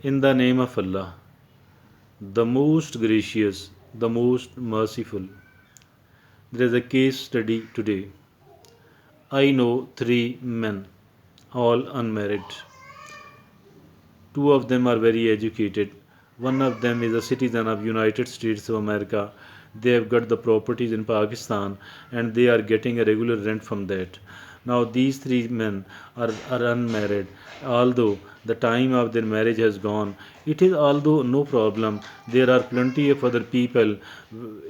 In the name of Allah, the most gracious, the most merciful. There is a case study today. I know three men, all unmarried. Two of them are very educated. One of them is a citizen of United States of America. They have got the properties in Pakistan and they are getting a regular rent from that. Now these three men are unmarried. Although the time of their marriage has gone, it is although no problem. There are plenty of other people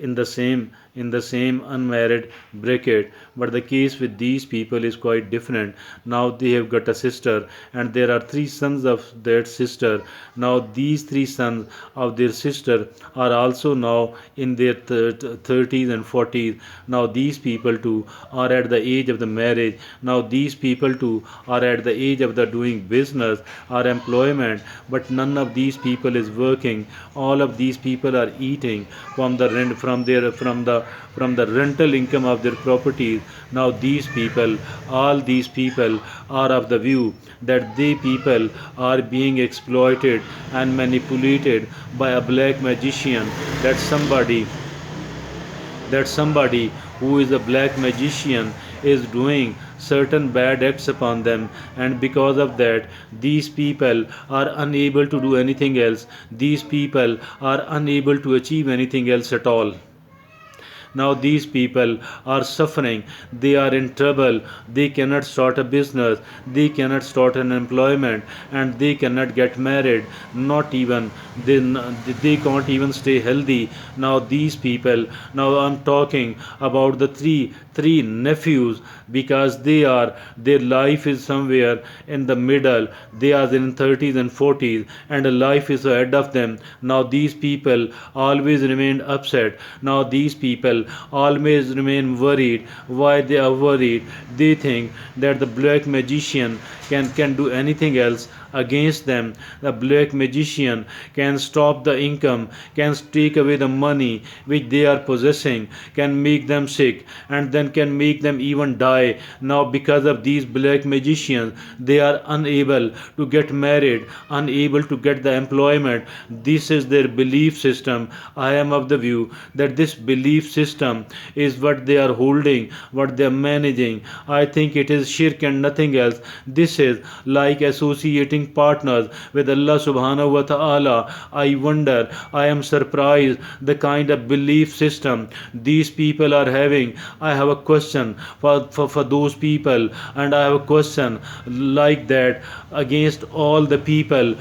in the same unmarried bracket, but the case with these people is quite different. Now they have got a sister and there are three sons of that sister. Now these three sons of their sister are also now in their 30s and 40s. Now these people too are at the age of the marriage. Now these people too are at the age of the doing business or employment, but none of these people is working. All of these people are eating from the rent, from the rental income of their properties. Now these people, all these people are of the view that they people are being exploited and manipulated by a black magician, that somebody who is a black magician is doing certain bad acts upon them, and because of that these people are unable to do anything else. These people are unable to achieve anything else at all. Now these people are suffering, they are in trouble, they cannot start a business, they cannot start an employment, and they cannot get married, not even they can't even stay healthy. Now these people, now I'm talking about the three nephews, because their life is somewhere in the middle. They are in 30s and 40s and a life is ahead of them. Now these people always remain upset. Now these people always remain worried. Why they are worried? They think that the black magician can do anything else against them. The black magician can stop the income, can take away the money which they are possessing, can make them sick, and then can make them even die. Now because of these black magicians they are unable to get married, unable to get the employment. This is their belief system. I am of the view that this belief system is what they are holding, what they are managing. I think it is shirk and nothing else. This is like associating partners with Allah subhanahu wa ta'ala. I wonder, I am surprised the kind of belief system these people are having. I have a question for those people, and I have a question like that against all the people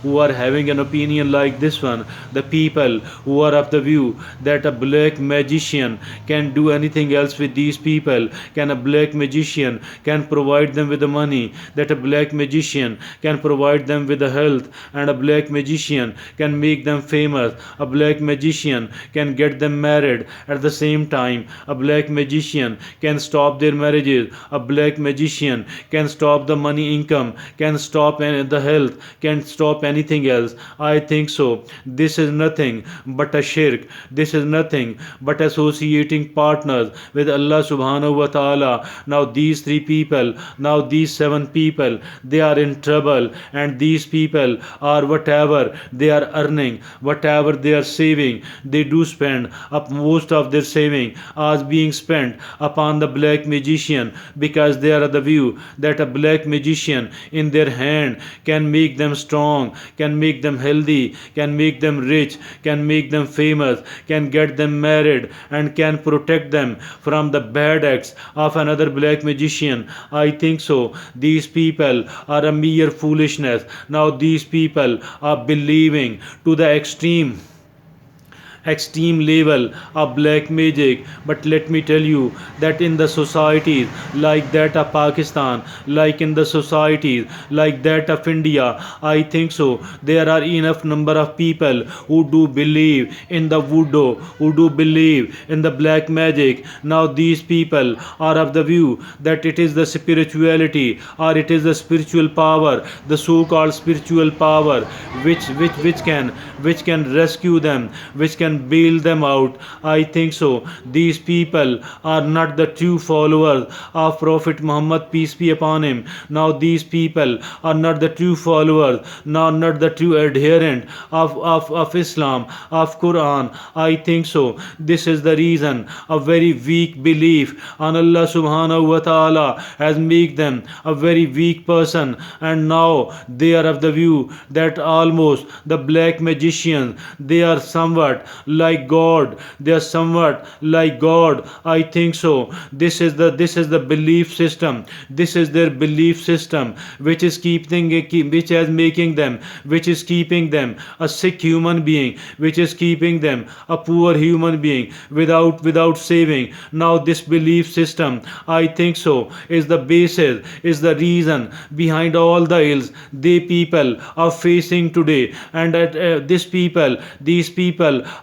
who are having an opinion like this one. The people who are of the view that a black magician can do anything else with these people. Can a black magician can provide them with the money, that a black magician can provide them with the health, and a black magician can make them famous. A black magician can get them married. At the same time, a black magician can stop their marriages. A black magician can stop the money income, can stop the health, can stop anything else. I think so. This is nothing but a shirk. This is nothing but associating partners with Allah subhanahu wa ta'ala. Now these three people, now these seven people, they are in trouble, and these people are whatever they are earning, whatever they are saving, they do spend up most of their saving as being spent upon the black magician, because they are of the view that a black magician in their hand can make them strong, can make them healthy, can make them rich, can make them famous, can get them married, and can protect them from the bad acts of another black magician. I think so. These people are a mere foolishness. Now these people are believing to the extreme level of black magic. But let me tell you that in the societies like that of Pakistan, like in the societies like that of India, I think so, there are enough number of people who do believe in the voodoo, who do believe in the black magic. Now these people are of the view that it is the spirituality, or it is the spiritual power, the so called spiritual power, which can rescue them, which can can bail them out. I think so. These people are not the true followers of Prophet Muhammad, peace be upon him. Now these people are not the true followers, nor not the true adherent of Islam, of Quran. I think so. This is the reason a very weak belief on Allah subhanahu wa ta'ala has made them a very weak person, and now they are of the view that almost the black magicians, they are somewhat like God. They are somewhat like God. I think so. This is the belief system. This is their belief system which is which is making them, which is keeping them a sick human being, which is keeping them a poor human being without saving. Now this belief system, I think so, is the basis, is the reason behind all the ills they people are facing today. And these people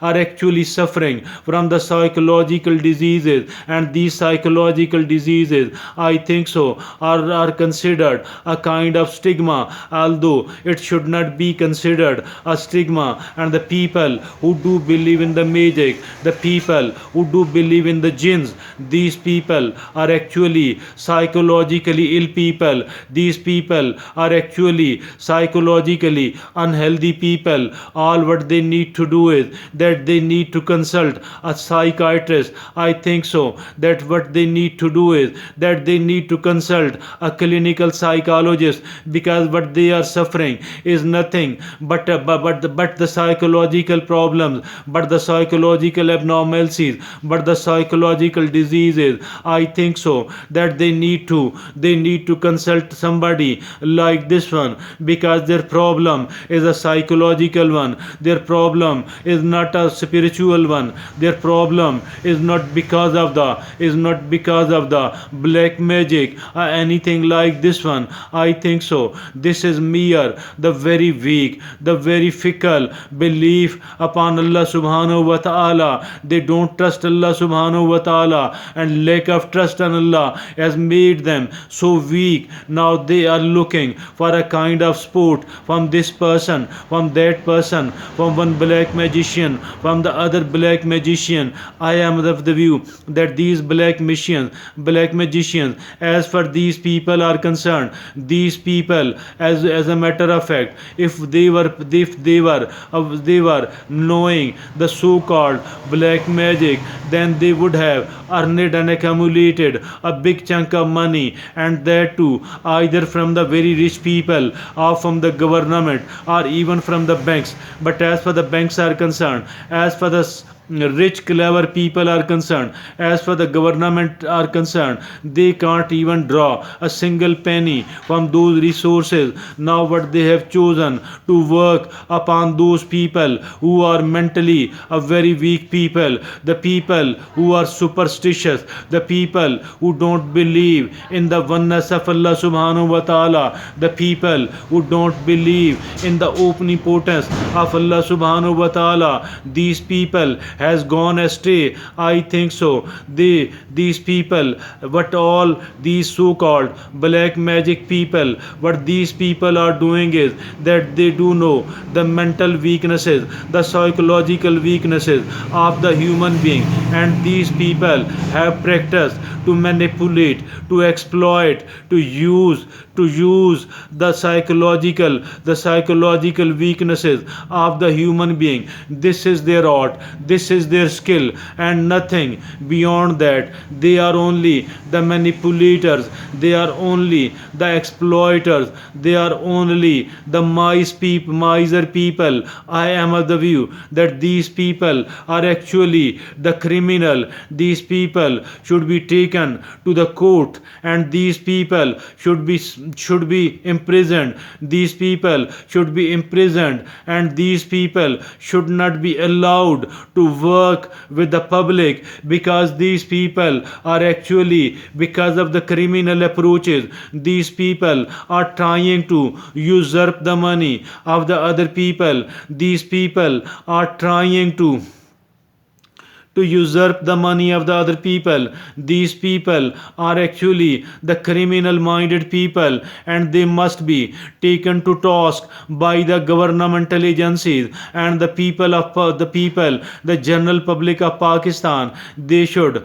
are actually suffering from the psychological diseases, and these psychological diseases, I think so, are considered a kind of stigma, although it should not be considered a stigma. And the people who do believe in the magic, the people who do believe in the jinns, these people are actually psychologically ill people. These people are actually psychologically unhealthy people. All what they need to do is that they need to consult a psychiatrist. I think so that what they need to do is that they need to consult a clinical psychologist, because what they are suffering is nothing but the psychological problems, but the psychological abnormalities, but the psychological diseases. I think so that they need to consult somebody like this one, because their problem is a psychological one. Their problem is not a spiritual one. Their problem is not because of the black magic or anything like this one. I think so. This is mere the very weak, the very fickle belief upon Allah subhanahu wa ta'ala. They don't trust Allah subhanahu wa ta'ala, and lack of trust on Allah has made them so weak. Now they are looking for a kind of support from this person, from that person, from one black magician, from the other black magician. I am of the view that these black magicians, as far these people are concerned, these people, as a matter of fact, if they were knowing the so-called black magic, then they would have earned and accumulated a big chunk of money, and that too either from the very rich people or from the government or even from the banks. But as far the banks are concerned, as far the rich clever people are concerned, as for the government are concerned, they can't even draw a single penny from those resources. Now what they have chosen to work upon those people who are mentally a very weak people, the people who are superstitious, the people who don't believe in the oneness of Allah subhanahu wa ta'ala, the people who don't believe in the omnipotence of Allah subhanahu wa ta'ala. These people has gone astray. I think so. These people, what all these so-called black magic people, what these people are doing is that they do know the mental weaknesses, the psychological weaknesses of the human being, and these people have practiced to manipulate, to exploit, to use the psychological weaknesses of the human being. This is their art, this is their skill, and nothing beyond that. They are only the manipulators, they are only the exploiters, they are only the miser people. I am of the view that these people are actually the criminal. These people should be taken to the court, and these people should be imprisoned. These people should be imprisoned, and these people should not be allowed to work with the public, because these people are actually, because of the criminal approaches, these people are trying to usurp the money of the other people. These people are trying to to usurp the money of the other people. These people are actually the criminal minded people, and they must be taken to task by the governmental agencies and the people of the general public of Pakistan. They should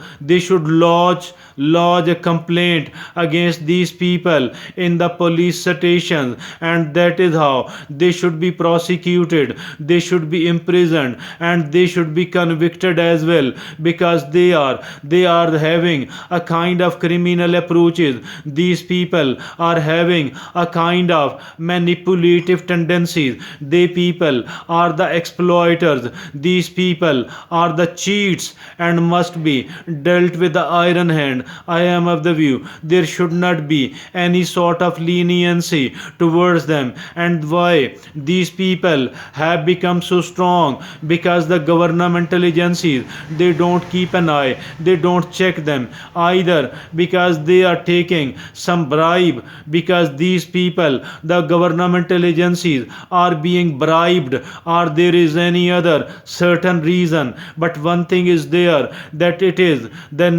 lodge a complaint against these people in the police stations, and that is how they should be prosecuted. They should be imprisoned, and they should be convicted as well, because they are having a kind of criminal approaches. These people are having a kind of manipulative tendencies. They people are the exploiters. These people are the cheats and must be dealt with the iron hand. I am of the view there should not be any sort of leniency towards them. And why these people have become so strong? Because the governmental agencies, they don't keep an eye, they don't check them either, because they are taking some bribe. Because these people, the governmental agencies, are being bribed, or there is any other certain reason. But one thing is there, that it is the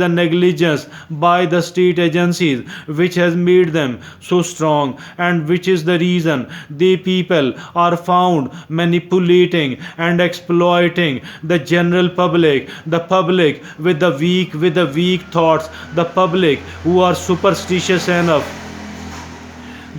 negligence by the state agencies which has made them so strong, and which is the reason they people are found manipulating and exploiting the general public, the public with the weak thoughts, the public who are superstitious enough,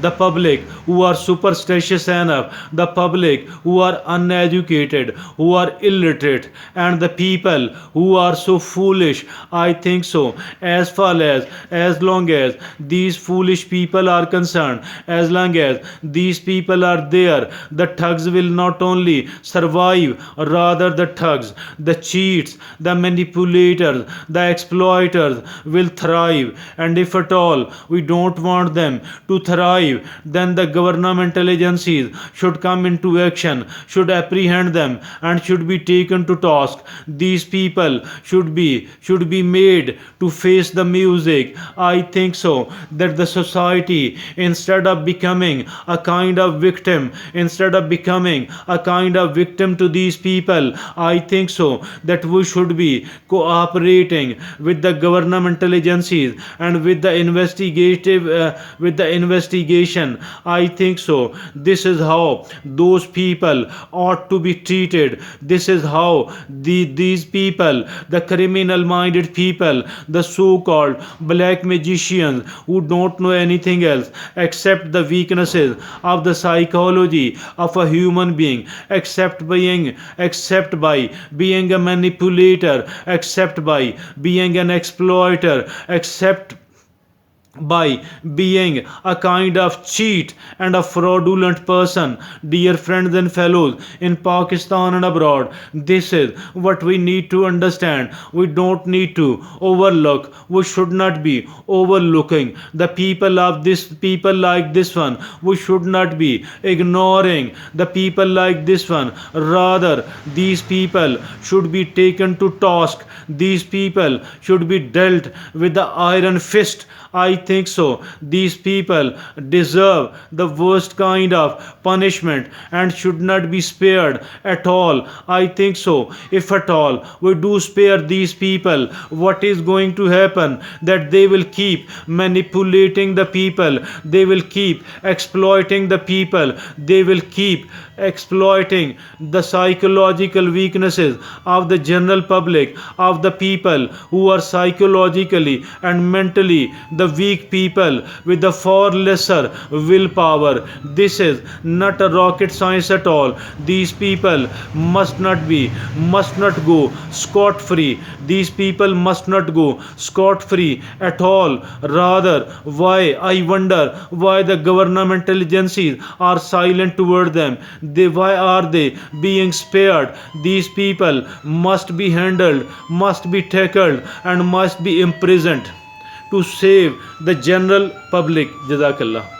the public who are superstitious enough, the public who are uneducated, who are illiterate, and the people who are so foolish. I think so. As long as these foolish people are concerned, as long as these people are there, the thugs will not only survive, rather the thugs, the cheats, the manipulators, the exploiters will thrive. And if at all we don't want them to thrive, then the governmental agencies should come into action, should apprehend them, and should be taken to task. These people should be made to face the music. I think so that the society, instead of becoming a kind of victim, to these people, I think so that we should be cooperating with the governmental agencies and with the investigation. I think so. This is how those people ought to be treated. This is how these people, the criminal minded people, the so called black magicians who don't know anything else except the weaknesses of the psychology of a human being, except by being a manipulator, except by being an exploiter, except by being a kind of cheat and a fraudulent person. Dear friends and fellows in Pakistan and abroad, this is what we need to understand. We don't need to overlook, we should not be overlooking the people like this one. We should not be ignoring the people like this one. Rather, these people should be taken to task. These people should be dealt with the iron fist. I think so. These people deserve the worst kind of punishment and should not be spared at all. I think so. If at all we do spare these people, what is going to happen? That they will keep manipulating the people, they will keep exploiting the people, they will keep exploiting the psychological weaknesses of the general public, of the people who are psychologically and mentally the weak people with the far lesser willpower. This is not a rocket science at all. These people must not go scot free. These people must not go scot free at all. Rather, I wonder why the governmental agencies are silent toward them. Why are they being spared? These people must be handled, must be tackled, and must be imprisoned to save the general public. Jazakallah.